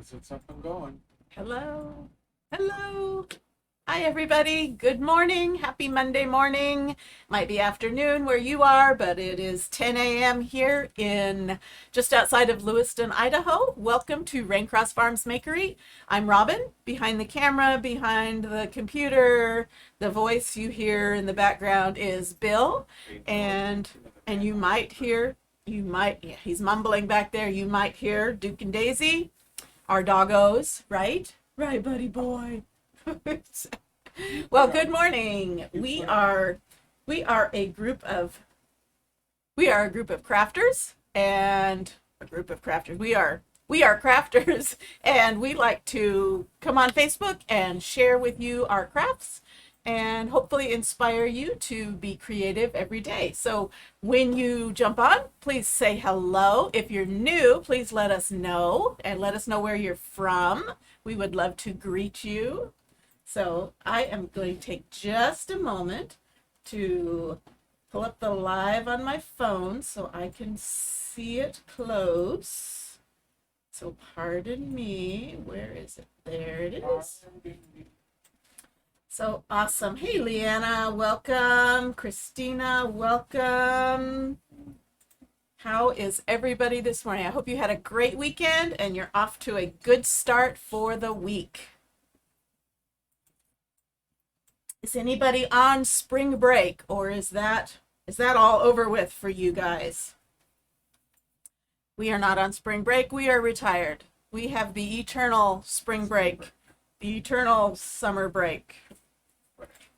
Since I'm going. Hello. Hello. Hi, everybody. Good morning. Happy Monday morning. Might be afternoon where you are, but it is 10 a.m. here in just outside of Lewiston, Idaho. Welcome to Raincross Farms Makery. I'm Robin. Behind the camera, behind the computer, the voice you hear in the background is Bill. And yeah, he's mumbling back there. You might hear Duke and Daisy, our doggos, right? Right, buddy boy. Well, good morning. We are a group of crafters and a group of crafters. We are crafters and we like to come on Facebook and share with you our crafts and hopefully inspire you to be creative every day. So when you jump on, please say hello. If you're new, please let us know and let us know where you're from. We would love to greet you. So I am going to take just a moment to pull up the live on my phone so I can see it close. So pardon me. Where is it? There it is. So awesome. Hey, Leanna, welcome. Christina, welcome. How is everybody this morning? I hope you had a great weekend and you're off to a good start for the week. Is anybody on spring break, or is that all over with for you guys? We are not on spring break. We are retired. We have the eternal spring break, the eternal summer break.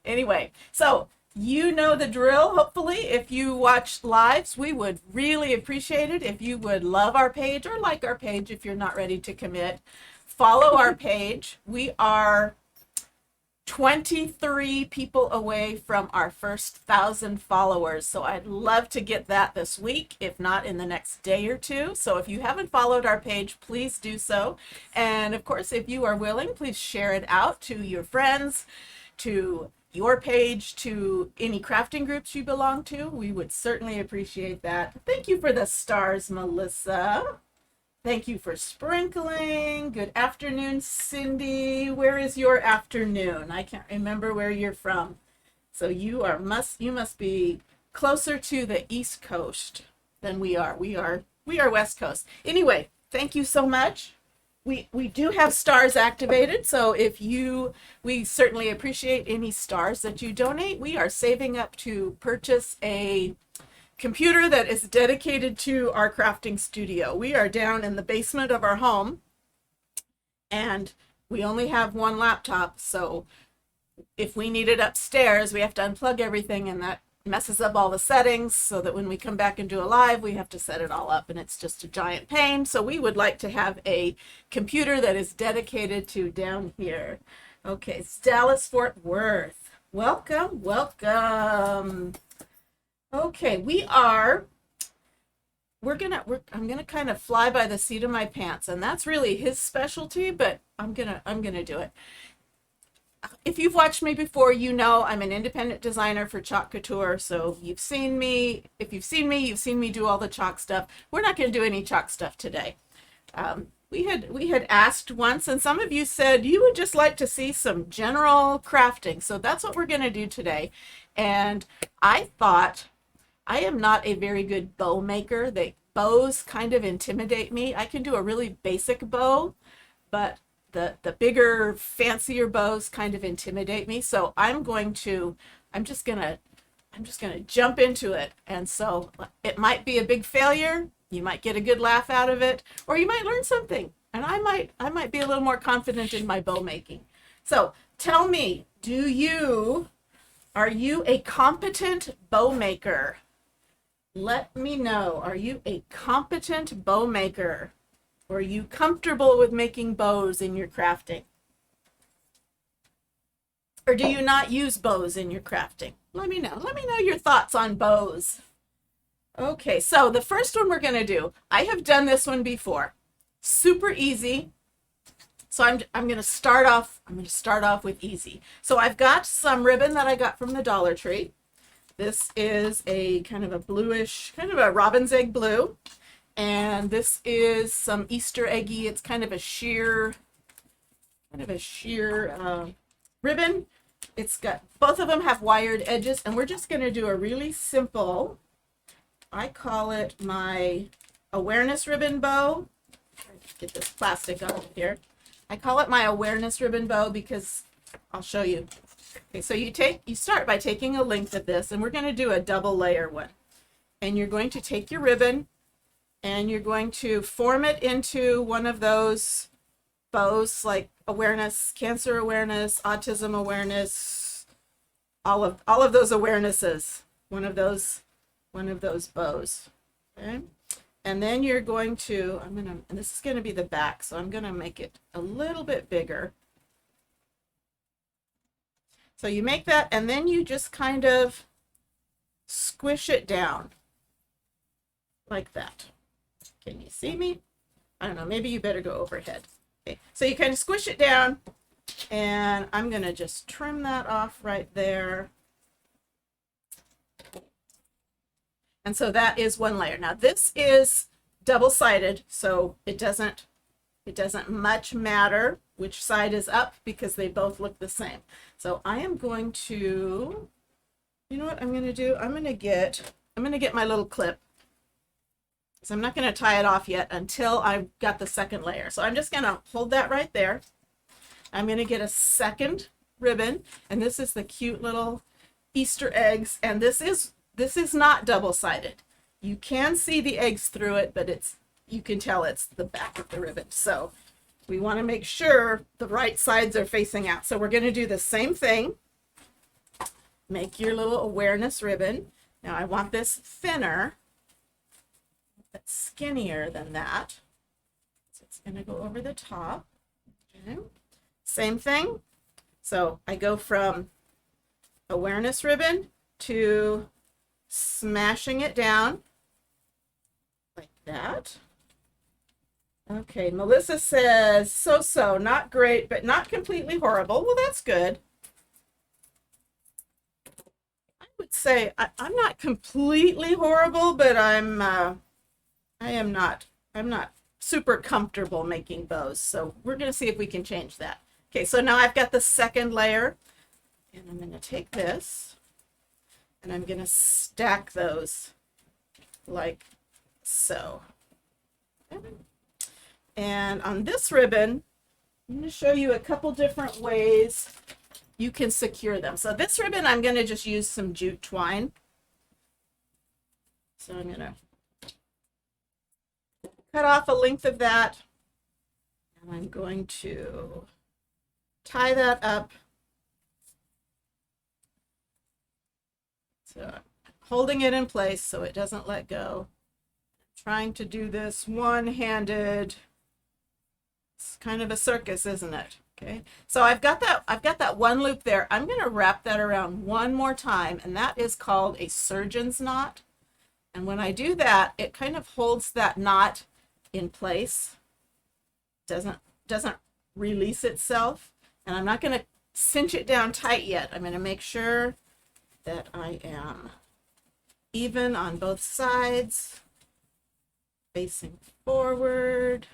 Anyway, so you know the drill. Hopefully, if you watch lives, we would really appreciate it if you would love our page or like our page if you're not ready to commit. Follow our page. We are 23 people away from our first 1,000 followers. So I'd love to get that this week, if not in the next day or two. So if you haven't followed our page, please do so. And of course, if you are willing, please share it out to your friends, to your page, to any crafting groups you belong to. We would certainly appreciate that. Thank you for the stars, Melissa. Thank you for sprinkling. Good afternoon, Cindy. Where is your afternoon? I can't remember where you're from. So you must be closer to the East Coast than we are. We are West Coast. Anyway, thank you so much. We do have stars activated, so we certainly appreciate any stars that you donate. We are saving up to purchase a computer that is dedicated to our crafting studio. We are down in the basement of our home and we only have one laptop, so if we need it upstairs, we have to unplug everything, and that messes up all the settings, so that when we come back and do a live, we have to set it all up and it's just a giant pain. So we would like to have a computer that is dedicated to down here. Okay, it's Dallas Fort Worth. Welcome, welcome. Okay, I'm gonna kind of fly by the seat of my pants, and that's really his specialty, but I'm gonna do it. If you've watched me before, you know I'm an independent designer for Chalk Couture. So you've seen me. If you've seen me, you've seen me do all the chalk stuff. We're not going to do any chalk stuff today. We had asked once, and some of you said you would just like to see some general crafting. So that's what we're going to do today. And I thought, I am not a very good bow maker. Bows kind of intimidate me. I can do a really basic bow, but the bigger, fancier bows kind of intimidate me. So I'm just gonna jump into it. And so it might be a big failure. You might get a good laugh out of it, or you might learn something. And I might be a little more confident in my bow making. So tell me, are you a competent bow maker? Let me know. Are you a competent bow maker? Or are you comfortable with making bows in your crafting? Or do you not use bows in your crafting? Let me know. Let me know your thoughts on bows. Okay, so the first one we're going to do, I have done this one before. Super easy. So I'm going to start off with easy. So I've got some ribbon that I got from the Dollar Tree. This is a kind of a bluish, kind of a robin's egg blue. And this is some Easter eggy. It's kind of a sheer ribbon. It's got, both of them have wired edges, and we're just going to do a really simple, I call it my awareness ribbon bow. Get this plastic off here. I call it my awareness ribbon bow because I'll show you. Okay, so you start by taking a length of this, and we're going to do a double layer one. And you're going to take your ribbon and you're going to form it into one of those bows, like awareness, cancer awareness, autism awareness, all of those awarenesses, one of those bows. Okay, and then you're going to, and this is going to be the back, so I'm going to make it a little bit bigger. So you make that, and then you just kind of squish it down like that. Can you see me? I don't know, maybe you better go overhead. Okay, so you kind of squish it down, and I'm going to just trim that off right there. And so that is one layer. Now this is double-sided, so it doesn't much matter which side is up because they both look the same. So I am going to, you know what I'm going to do? I'm going to get my little clip. So I'm not going to tie it off yet until I've got the second layer. So I'm just going to hold that right there. I'm going to get a second ribbon, and this is the cute little Easter eggs, and this is not double-sided. You can see the eggs through it, but you can tell it's the back of the ribbon. So we want to make sure the right sides are facing out. So we're going to do the same thing. Make your little awareness ribbon. Now I want this thinner, but skinnier than that. So it's going to go over the top. Okay. Same thing. So I go from awareness ribbon to smashing it down like that. Okay, Melissa says, so, not great, but not completely horrible. Well, that's good. I would say I'm not completely horrible, but I'm not super comfortable making bows. So we're going to see if we can change that. Okay, so now I've got the second layer, and I'm going to take this, and I'm going to stack those like so. Okay. And on this ribbon, I'm going to show you a couple different ways you can secure them. So this ribbon, I'm going to just use some jute twine. So I'm going to cut off a length of that, and I'm going to tie that up. So I'm holding it in place so it doesn't let go. I'm trying to do this one-handed. It's kind of a circus, isn't it? Okay, so I've got that one loop there. I'm going to wrap that around one more time, and that is called a surgeon's knot. And when I do that, it kind of holds that knot in place. Doesn't release itself. And I'm not going to cinch it down tight yet. I'm going to make sure that I am even on both sides, facing forward.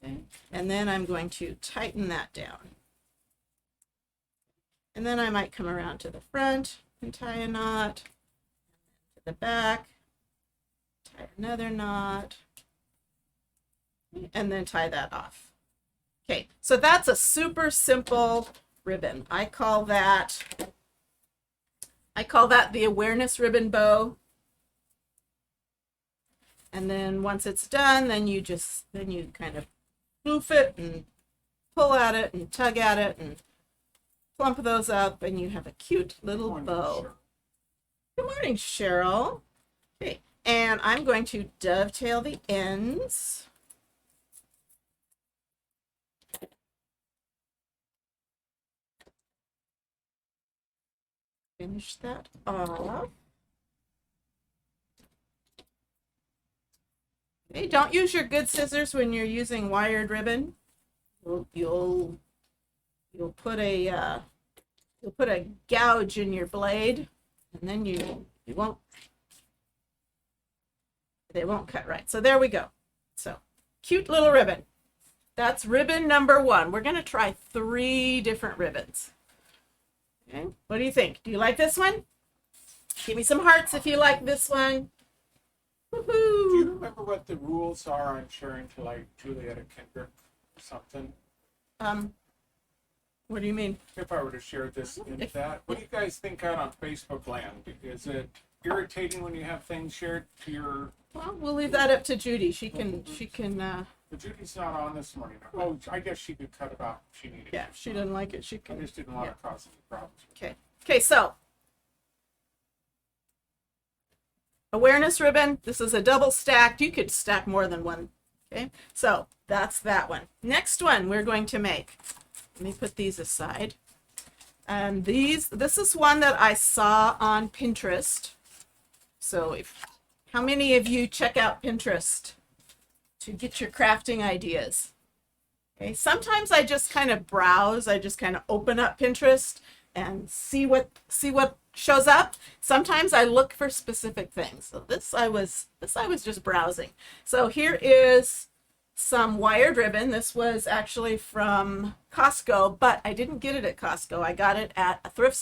Okay. And then I'm going to tighten that down. And then I might come around to the front and tie a knot, to the back, tie another knot, and then tie that off. Okay, so that's a super simple ribbon. I call that the awareness ribbon bow. And then once it's done, then you kind of floof it and pull at it and tug at it and plump those up, and you have a cute little bow. Good morning, Cheryl. Okay, and I'm going to dovetail the ends. Finish that off. Okay, don't use your good scissors when you're using wired ribbon. You'll put a gouge in your blade, and then you won't. they won't cut right. So there we go. So cute little ribbon. That's ribbon number 1. We're going to try 3 different ribbons. Okay, what do you think? Do you like this one? Give me some hearts if you like this one. Woohoo! Do you remember what the rules are on sharing to like Julietta Kendrick or something? What do you mean? If I were to share this in that, what do you guys think out on Facebook land? Is it irritating when you have things shared to your? Well, we'll leave that up to Judy. She can. But Judy's not on this morning. Oh, I guess she could cut it off if she needed. Yeah, if she doesn't like it, she I can. just didn't want to cause any problems. Okay. Okay. So awareness ribbon. This is a double stacked. You could stack more than one. Okay. So that's that one. Next one we're going to make. Let me put these aside. And this is one that I saw on Pinterest. So how many of you check out Pinterest to get your crafting ideas? Okay, sometimes I just kind of browse. I just kind of open up Pinterest and see what shows up. Sometimes I look for specific things. So this I was just browsing. So here is some wired ribbon. This was actually from Costco, but I didn't get it at Costco. I got it at a thrift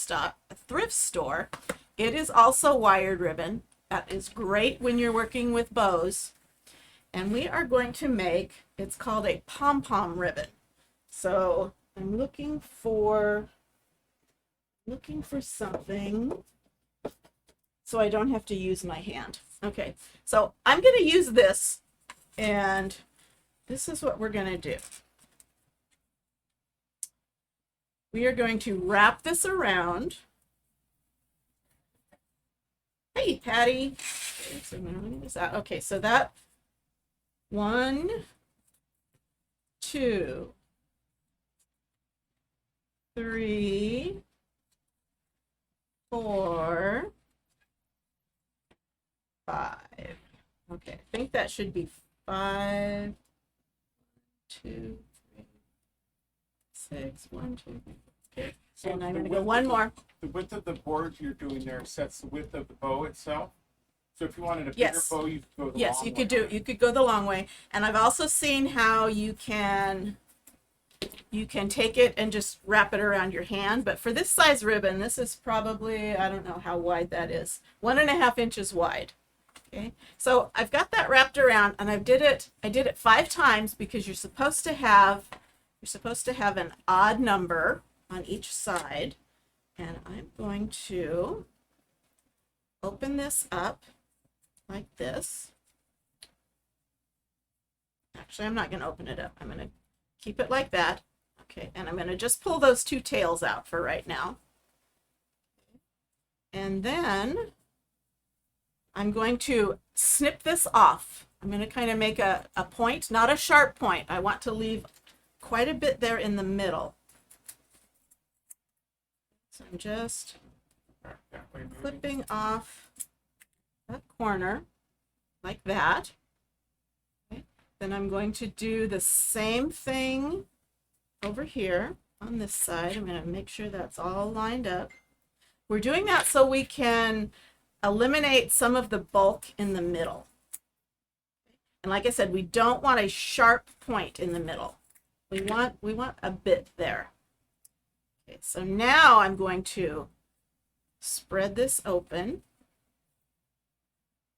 store. It is also wired ribbon. That is great when you're working with bows. And we are going to make, it's called a pom-pom ribbon. So I'm looking for something so I don't have to use my hand. Okay, so I'm going to use this, and this is what we're going to do. We are going to wrap this around. Hey, Patty. Okay, so I'm going to leave this out. Okay, so that 1, 2, 3, 4, 5. Okay, I think that should be 5, 2, 3, 6, 1, 2, 3. Okay, So and I'm going to go one more. The width of the board you're doing there sets the width of the bow itself. So if you wanted a bigger Yes. bow, you could go the Yes, long you way. could you could go the long way. And I've also seen how you can take it and just wrap it around your hand. But for this size ribbon, this is probably, I don't know how wide that is, 1.5 inches wide. Okay, so I've got that wrapped around, and I did it 5 times because you're supposed to have an odd number on each side. And I'm going to open this up like this. Actually, I'm not going to open it up. I'm going to keep it like that. Okay, and I'm going to just pull those 2 tails out for right now. And then I'm going to snip this off. I'm going to kind of make a point, not a sharp point. I want to leave quite a bit there in the middle. So I'm just clipping off that corner like that. Okay. Then I'm going to do the same thing over here on this side. I'm going to make sure that's all lined up. We're doing that so we can eliminate some of the bulk in the middle. And like I said, we don't want a sharp point in the middle. We want a bit there. Okay, so now I'm going to spread this open,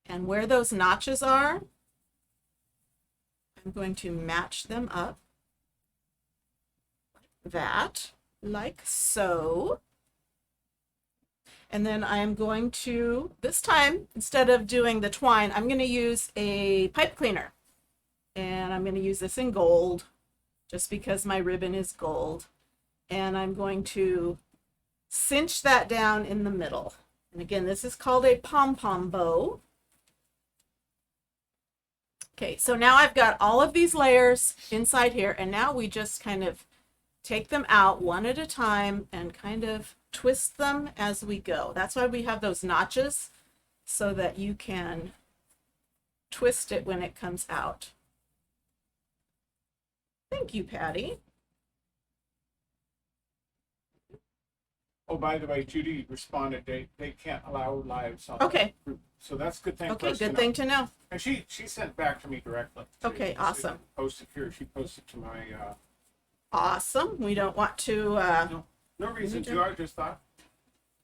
and where those notches are, I'm going to match them up like that, like so. And then I'm going to, this time, instead of doing the twine, I'm going to use a pipe cleaner. And I'm going to use this in gold, just because my ribbon is gold. And I'm going to cinch that down in the middle. And again, this is called a pom-pom bow. Okay, so now I've got all of these layers inside here, and now we just kind of take them out one at a time and kind of twist them as we go. That's why we have those notches, so that you can twist it when it comes out. Thank you, Patty. Oh, by the way, Judy responded, they can't allow lives on Okay. the group. So that's a good thing for Okay, us to good know. thing to know. And she sent back to me directly. Okay, She awesome. didn't post it here. She posted to my, Awesome. We don't want to no reason to. I just thought,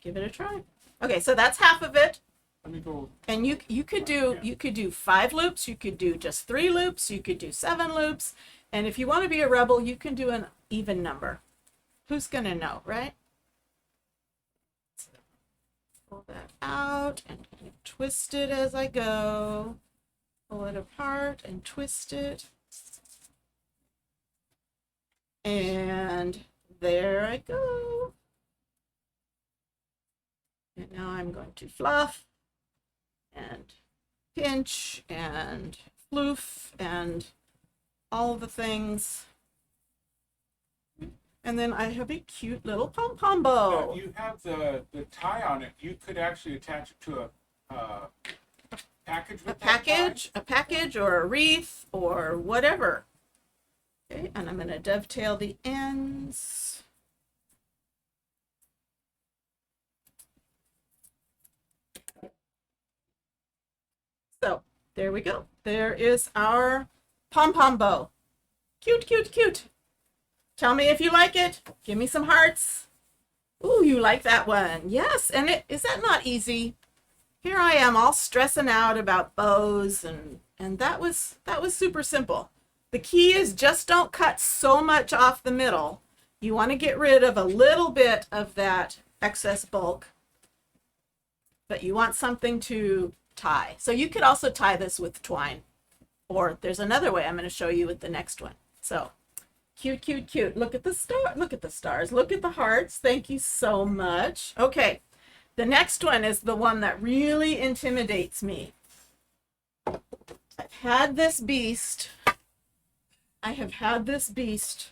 give it a try. Okay, so that's half of it. let me go. And you could do 5 loops, you could do just 3 loops, you could do 7 loops, and if you want to be a rebel, you can do an even number. Who's gonna know, right? Pull that out and twist it as I go. Pull it apart and twist it. And there I go. And now I'm going to fluff and pinch and floof and all the things. And then I have a cute little pom-pom bow. You have the tie on it. You could actually attach it to a package with A package or a wreath or whatever. Okay, and I'm going to dovetail the ends. So there we go. There is our pom-pom bow. Cute, cute, cute. Tell me if you like it. Give me some hearts. Ooh, you like that one. Yes, and is that not easy? Here I am all stressing out about bows and that was super simple. The key is just don't cut so much off the middle. You want to get rid of a little bit of that excess bulk, but you want something to tie. So you could also tie this with twine, or there's another way I'm going to show you with the next one. So cute, cute, cute. Look at the star. Look at the stars. Look at the hearts. Thank you so much. Okay. The next one is the one that really intimidates me. I've had this beast. I have had this beast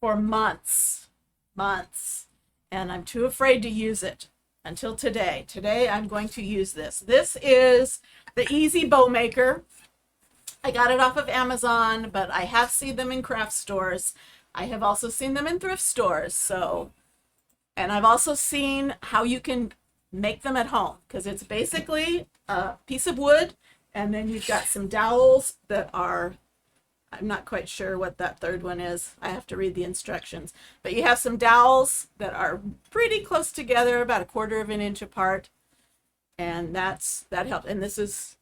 for months, and I'm too afraid to use it until today. Today I'm going to use this. This is the Easy Bow Maker. I got it off of Amazon, but I have seen them in craft stores. I have also seen them in thrift stores. And I've also seen how you can make them at home, because it's basically a piece of wood, and then you've got some dowels that are, I'm not quite sure what that third one is. I have to read the instructions. But you have some dowels that are pretty close together, about 1/4 of an inch apart, and that helps. And this is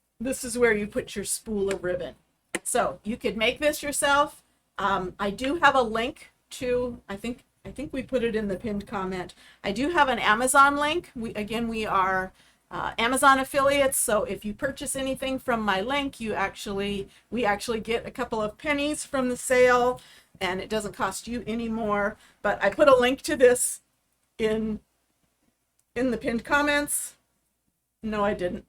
where you put your spool of ribbon. So you could make this yourself. I do have a link to, I think we put it in the pinned comment. I do have an Amazon link. We are Amazon affiliates, so if you purchase anything from my link, we actually get a couple of pennies from the sale, and it doesn't cost you any more. But I put a link to this in the pinned comments. No, I didn't.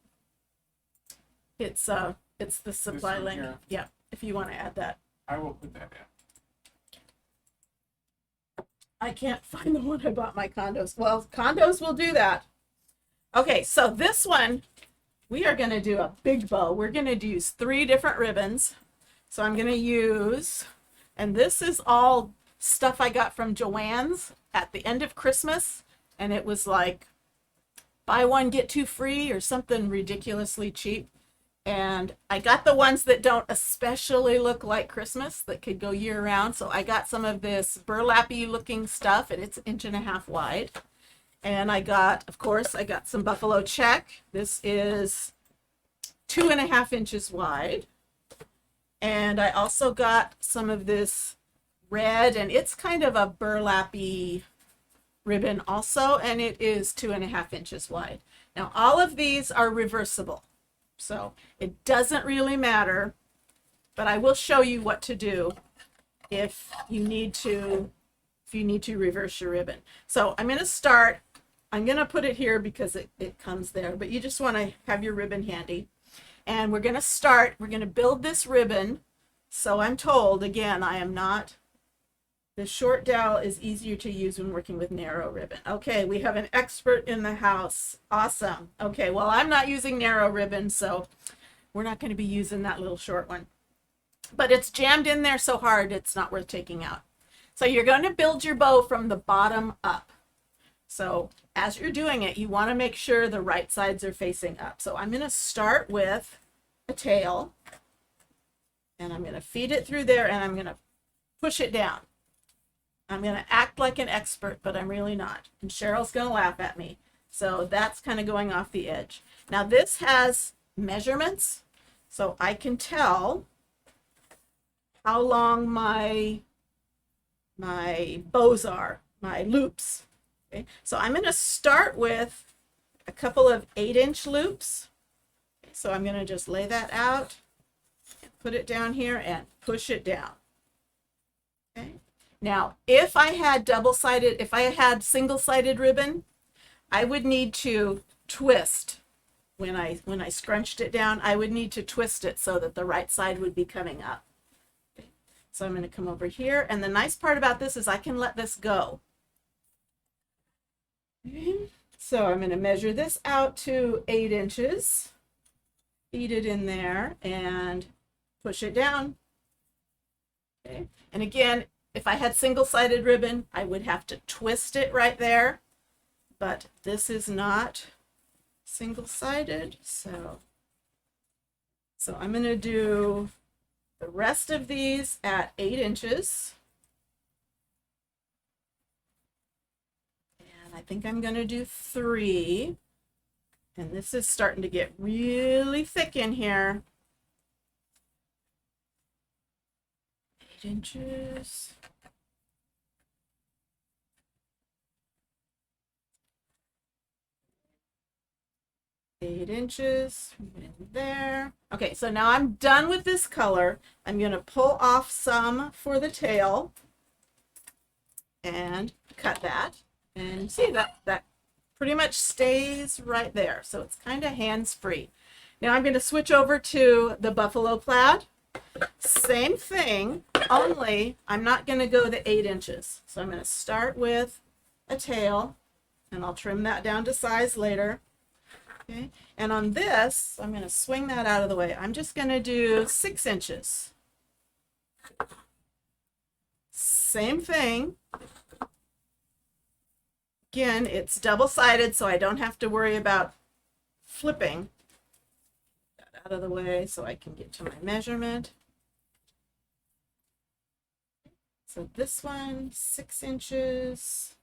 It's the supply link. Here. Yeah, if you want to add that. I will put that in. I can't find the one I bought my condos. Well, condos will do that. Okay, so this one, we are going to do a big bow. We're going to use 3 different ribbons. So I'm going to use, and this is all stuff I got from Joann's at the end of Christmas. And it was like, buy one, get 2 free or something ridiculously cheap. And I got the ones that don't especially look like Christmas, that could go year round. So I got some of this burlappy looking stuff, and it's 1.5 inches wide. And I got some buffalo check. This is 2.5 inches wide. And I also got some of this red, and it's kind of a burlappy ribbon also, and it is 2.5 inches wide. Now all of these are reversible, so it doesn't really matter, but I will show you what to do if you need to reverse your ribbon. So I'm going to put it here because it comes there, but you just want to have your ribbon handy. And we're going to build this ribbon. So I'm told, again, the short dowel is easier to use when working with narrow ribbon. Okay, we have an expert in the house. Awesome. Okay, well, I'm not using narrow ribbon, so we're not going to be using that little short one. But it's jammed in there so hard, it's not worth taking out. So you're going to build your bow from the bottom up. So as you're doing it, you want to make sure the right sides are facing up. So I'm going to start with a tail, and I'm going to feed it through there, and I'm going to push it down. I'm going to act like an expert, but I'm really not. And Cheryl's going to laugh at me. So that's kind of going off the edge. Now this has measurements, so I can tell how long my bows are, my loops. Okay? So I'm going to start with a couple of 8-inch loops. Okay, so I'm going to just lay that out, put it down here, and push it down. Okay. Now, if I had single-sided ribbon, I would need to twist. When I scrunched it down, I would need to twist it so that the right side would be coming up. Okay. So I'm going to come over here, and the nice part about this is I can let this go. Okay. So I'm going to measure this out to 8 inches, feed it in there, and push it down. Okay. And again, if I had single-sided ribbon, I would have to twist it right there, but this is not single-sided, so I'm going to do the rest of these at 8 inches. And I think I'm going to do 3. And this is starting to get really thick in here. 8 inches. Eight inches in there. Okay, so now I'm done with this color. I'm going to pull off some for the tail and cut that. And see that pretty much stays right there. So it's kind of hands-free. Now I'm going to switch over to the buffalo plaid. Same thing, only I'm not going to go the 8 inches. So I'm going to start with a tail, and I'll trim that down to size later. Okay. And on this, I'm going to swing that out of the way. I'm just going to do 6 inches. Same thing. Again, it's double-sided, so I don't have to worry about flipping. That out of the way so I can get to my measurement. So this one, 6 inches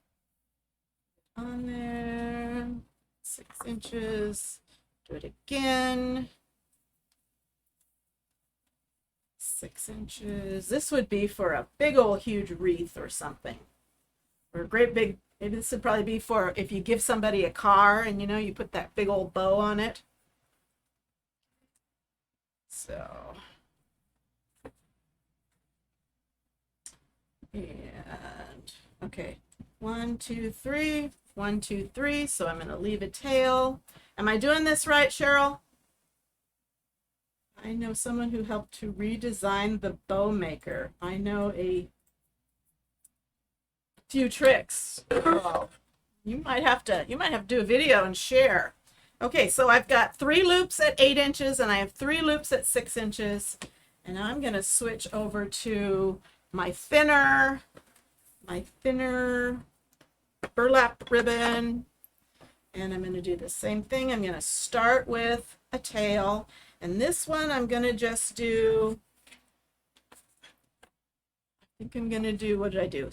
on there. 6 inches, do it again, 6 inches. This would be for a big old huge wreath or something, or a great big, maybe this would probably be for if you give somebody a car and you put that big old bow on it. So, and okay, 1, 2, 3. 1, 2, 3. So I'm going to leave a tail. Am I doing this right, Cheryl? I know someone who helped to redesign the bow maker. I know a few tricks. Oh, you might have to do a video and share. Okay, so I've got 3 loops at 8 inches and I have 3 loops at 6 inches. And now I'm going to switch over to my thinner burlap ribbon, and I'm going to do the same thing. I'm going to start with a tail, and this one I'm going to just do, I think I'm going to do, what did I do,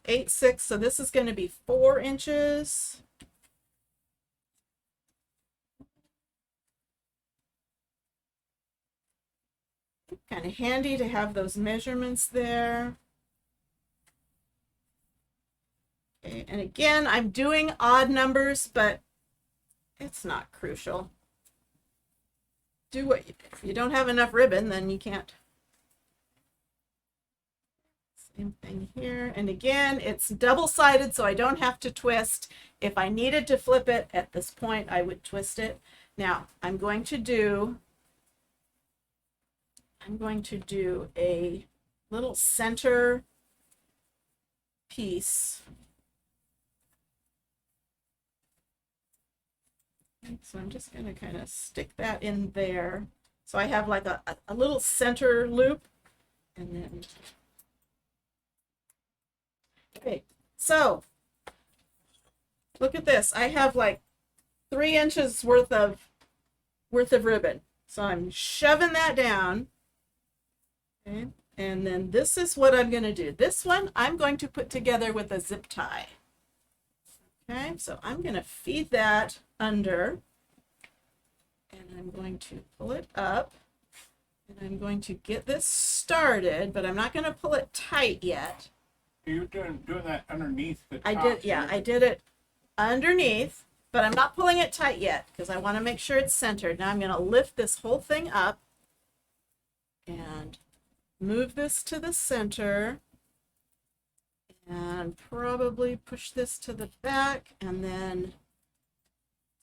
8, 6, so this is going to be 4 inches. Kind of handy to have those measurements there. Okay, and again, I'm doing odd numbers, but it's not crucial. Do what if you don't have enough ribbon, then you can't. Same thing here. And again, it's double-sided, so I don't have to twist. If I needed to flip it at this point, I would twist it. Now, I'm going to do a little center piece. So I'm just going to kind of stick that in there. So I have like a little center loop, and then, okay, so look at this. I have like 3 inches worth of ribbon. So I'm shoving that down. Okay. And then this is what I'm going to do. This one I'm going to put together with a zip tie. Okay, so I'm going to feed that under, and I'm going to pull it up, and I'm going to get this started, but I'm not going to pull it tight yet. You're doing that underneath the top. I did it underneath, but I'm not pulling it tight yet because I want to make sure it's centered. Now I'm going to lift this whole thing up and move this to the center and probably push this to the back and then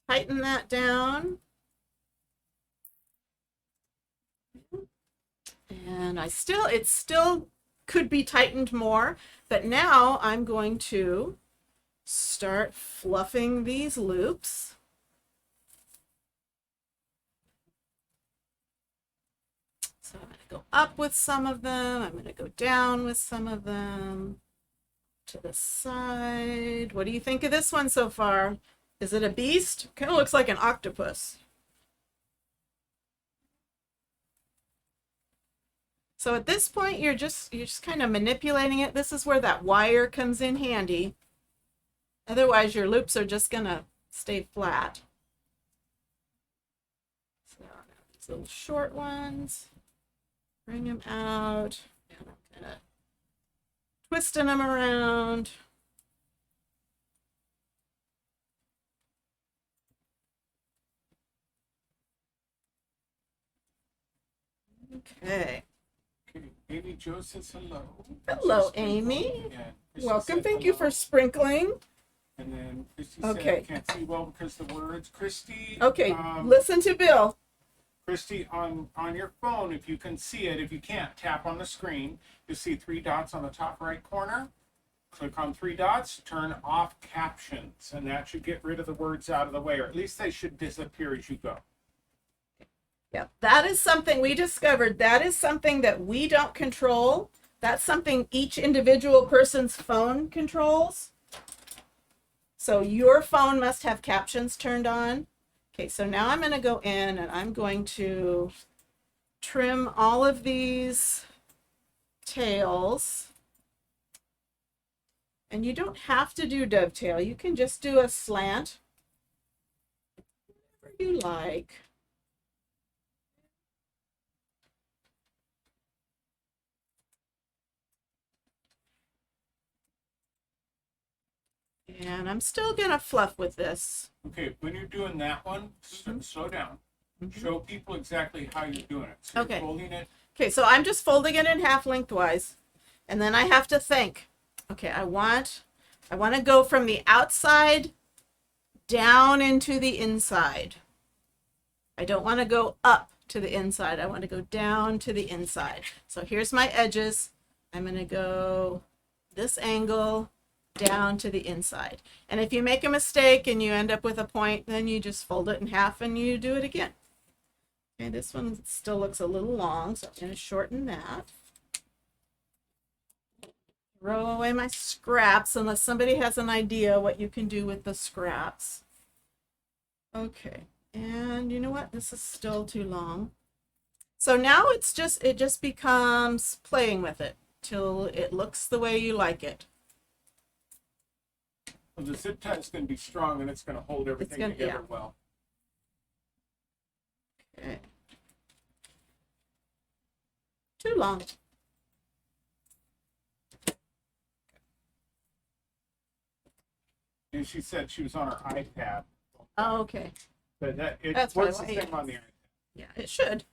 tighten that down. And it still could be tightened more, but now I'm going to start fluffing these loops. So I'm going to go up with some of them. I'm going to go down with some of them. To the side. What do you think of this one so far? Is it a beast? Kind of looks like an octopus. So at this point, you're just kind of manipulating it. This is where that wire comes in handy. Otherwise, your loops are just gonna stay flat. So these little short ones, bring them out, and I'm gonna twisting them around. Okay. Okay, Amy Jo says hello. Hello, Amy. Yeah, Welcome. Thank you for sprinkling. And then Christy Okay. said, I can't see well because the words. Christy. Okay, listen to Bill. Christy, on your phone, if you can see it, if you can't, tap on the screen. You'll see 3 dots on the top right corner. Click on 3 dots, turn off captions, and that should get rid of the words out of the way, or at least they should disappear as you go. Yeah, that is something we discovered. That is something that we don't control. That's something each individual person's phone controls. So your phone must have captions turned on. Okay, so now I'm going to go in and I'm going to trim all of these tails. And you don't have to do dovetail. You can just do a slant. Whatever you like. And I'm still going to fluff with this. Okay, when you're doing that one, slow down. Show people exactly how you're doing it. So Okay. You're folding it. Okay, so I'm just folding it in half lengthwise. And then I have to think, okay, I want to go from the outside down into the inside. I don't want to go up to the inside. I want to go down to the inside. So here's my edges. I'm going to go this angle down to the inside. And if you make a mistake and you end up with a point, then you just fold it in half and you do it again. Okay, this one still looks a little long, so I'm going to shorten that. Throw away my scraps unless somebody has an idea what you can do with the scraps. Okay, and you know what? This is still too long. So now it just becomes playing with it till it looks the way you like it. Well, the zip tie is going to be strong and it's going to hold everything together well. Okay. Too long. And she said she was on her iPad. Oh, okay. But That's works the why- same on the iPad. Yeah, it should.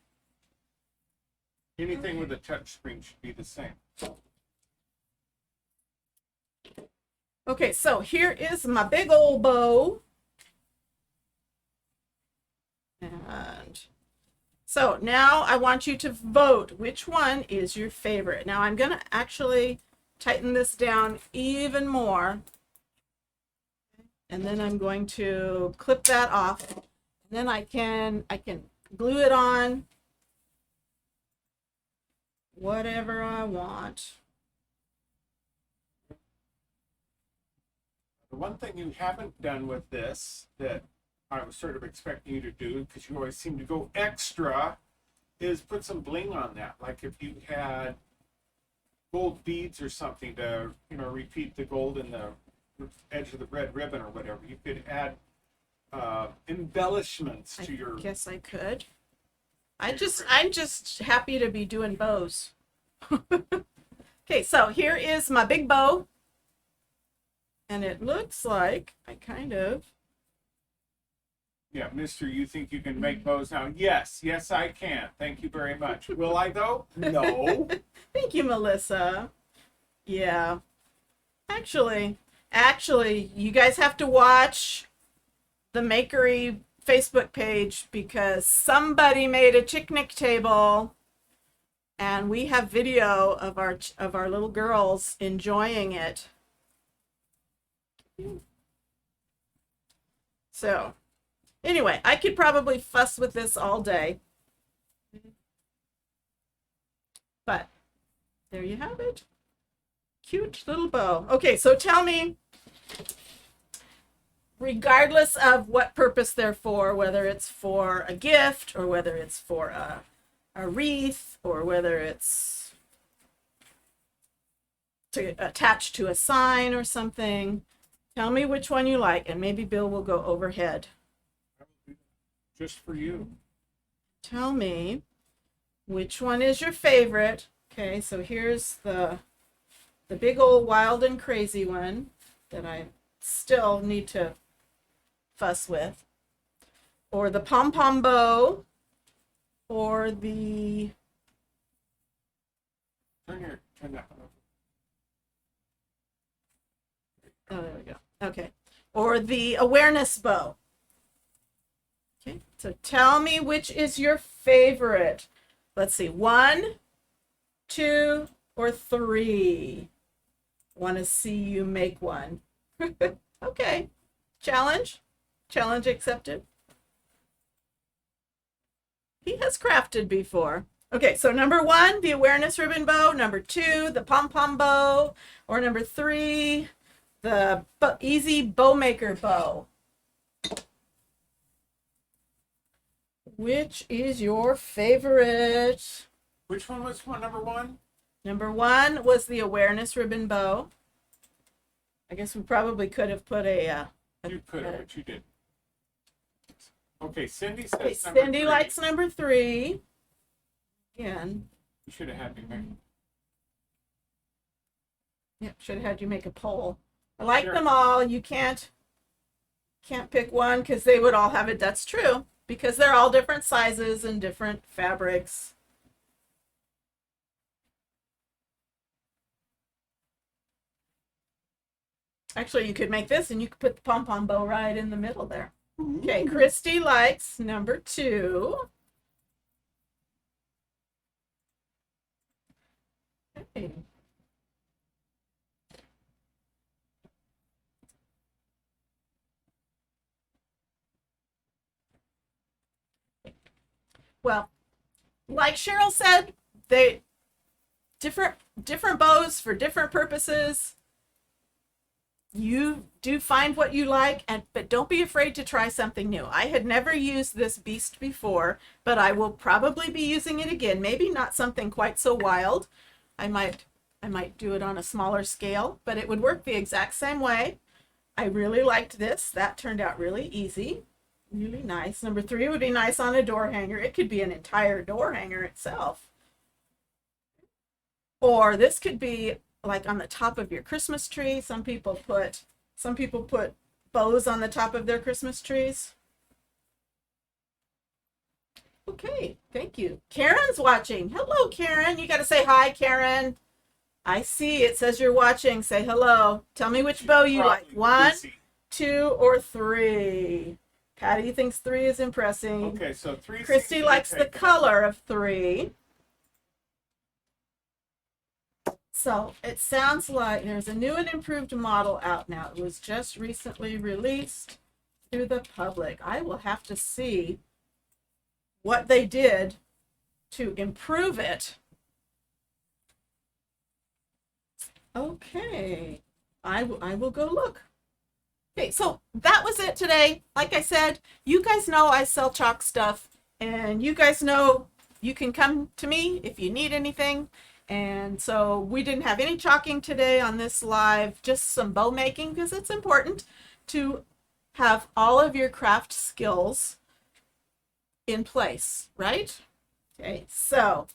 Anything with a touch screen should be the same. Okay, so here is my big old bow. And so now I want you to vote which one is your favorite. Now I'm going to actually tighten this down even more. And then I'm going to clip that off. And then I can glue it on whatever I want. The one thing you haven't done with this that I was sort of expecting you to do, because you always seem to go extra, is put some bling on that. Like if you had gold beads or something to, repeat the gold in the edge of the red ribbon or whatever, you could add embellishments to your. Guess I could. I'm just happy to be doing bows. Okay, so here is my big bow. And it looks like I kind of. Yeah, mister, you think you can make bows now? Yes, I can. Thank you very much. Will I, though? No. Thank you, Melissa. Yeah. Actually, you guys have to watch the Makery Facebook page because somebody made a picnic table and we have video of our little girls enjoying it. So, anyway, I could probably fuss with this all day. But there you have it. Cute little bow. Okay, so tell me, regardless of what purpose they're for, whether it's for a gift or whether it's for a wreath or whether it's to attach to a sign or something, tell me which one you like and maybe Bill will go overhead. Just for you. Tell me which one is your favorite. Okay, so here's the big old wild and crazy one that I still need to fuss with, or the pom-pom bow, or the Turn that one over. oh, there we go. Okay, or the awareness bow. Okay, so tell me which is your favorite. Let's see, 1, 2, or 3. Want to see you make one. Okay, challenge accepted. He has crafted before. Okay, so number 1, the awareness ribbon bow. Number 2, the pom-pom bow. Or number 3, the easy bow maker bow. Which is your favorite? Which one was number 1? Number 1 was the awareness ribbon bow. I guess we probably could have put you could have, but you didn't. Okay, Cindy says okay, number Cindy 3. likes number 3. Again. You should have had me make. Yep, should have had you make a poll. I like Sure. them all. You can't pick one because they would all have it. That's true. Because they're all different sizes and different fabrics. Actually, you could make this and you could put the pom-pom bow right in the middle there. Okay, Christy likes number 2. Okay. Well, like Cheryl said, they different bows for different purposes. You do find what you like, but don't be afraid to try something new. I had never used this beast before, but I will probably be using it again. Maybe not something quite so wild. I might do it on a smaller scale, but it would work the exact same way. I really liked this. That turned out really easy. Really nice. Number 3 would be nice on a door hanger. It could be an entire door hanger itself. Or this could be like on the top of your Christmas tree. Some people put bows on the top of their Christmas trees. Okay, thank you. Karen's watching. Hello, Karen. You got to say hi, Karen. I see. It says you're watching. Say hello. Tell me which bow you like. 1, 2, or 3. Patty thinks 3 is impressive. Okay, so 3. Christy likes the color of 3. So it sounds like there's a new and improved model out now. It was just recently released to the public. I will have to see what they did to improve it. Okay, I will go look. Okay, so that was it today. Like I said, you guys know I sell chalk stuff, and you guys know you can come to me if you need anything. And so we didn't have any chalking today on this live, just some bow making, because it's important to have all of your craft skills in place, right? Okay, so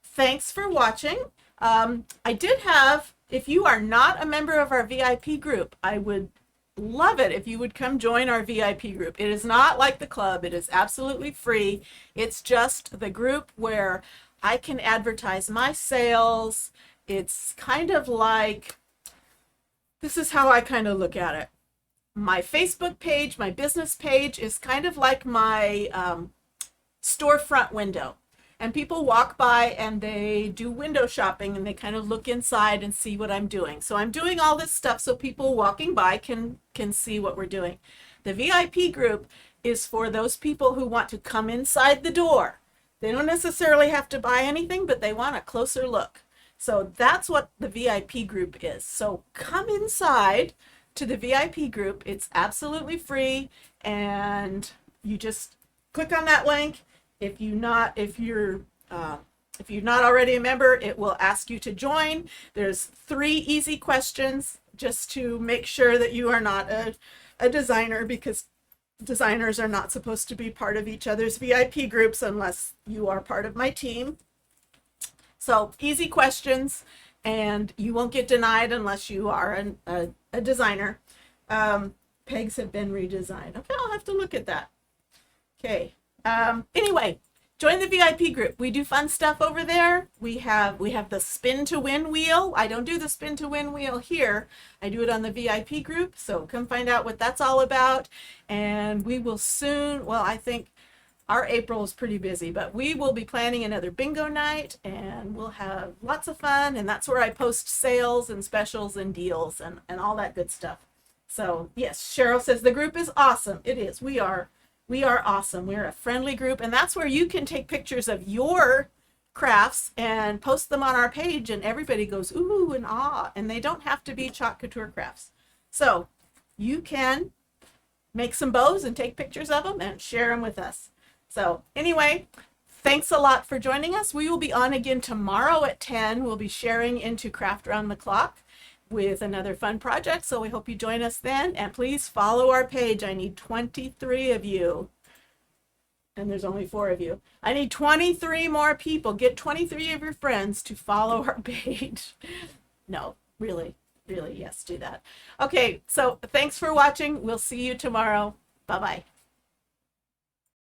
thanks for watching. I did have, if you are not a member of our VIP group, I would love it if you would come join our VIP group. It is not like the club. It is absolutely free. It's just the group where I can advertise my sales. It's kind of like, this is how I kind of look at it. My Facebook page, my business page is kind of like my storefront window. And people walk by and they do window shopping and they kind of look inside and see what I'm doing. So I'm doing all this stuff so people walking by can see what we're doing. The VIP group is for those people who want to come inside the door. They don't necessarily have to buy anything, but they want a closer look. So that's what the VIP group is. So come inside to the VIP group. It's absolutely free, and you just click on that link. If you're not already a member, it will ask you to join. There's 3 easy questions just to make sure that you are not a designer, because designers are not supposed to be part of each other's VIP groups unless you are part of my team. So easy questions, and you won't get denied unless you are a designer. Pegs have been redesigned. Okay, I'll have to look at that. Okay. Anyway, join the VIP group. We do fun stuff over there. We have the spin to win wheel. I don't do the spin to win wheel here. I do it on the VIP group. So come find out what that's all about. And we will soon, well, I think our April is pretty busy, but we will be planning another bingo night, and we'll have lots of fun. And that's where I post sales and specials and deals and all that good stuff. So yes, Cheryl says the group is awesome. It is. We are awesome. We're a friendly group, and that's where you can take pictures of your crafts and post them on our page, and everybody goes ooh and ah, and they don't have to be chalk couture crafts. So you can make some bows and take pictures of them and share them with us. So anyway, thanks a lot for joining us. We will be on again tomorrow at 10. We'll be sharing into Craft Round the Clock with another fun project. So we hope you join us then, and please follow our page. I need 23 of you, and there's only 4 of you. I need 23 more people. Get 23 of your friends to follow our page. No, really, yes, do that. Okay, so thanks for watching. We'll see you tomorrow. Bye-bye.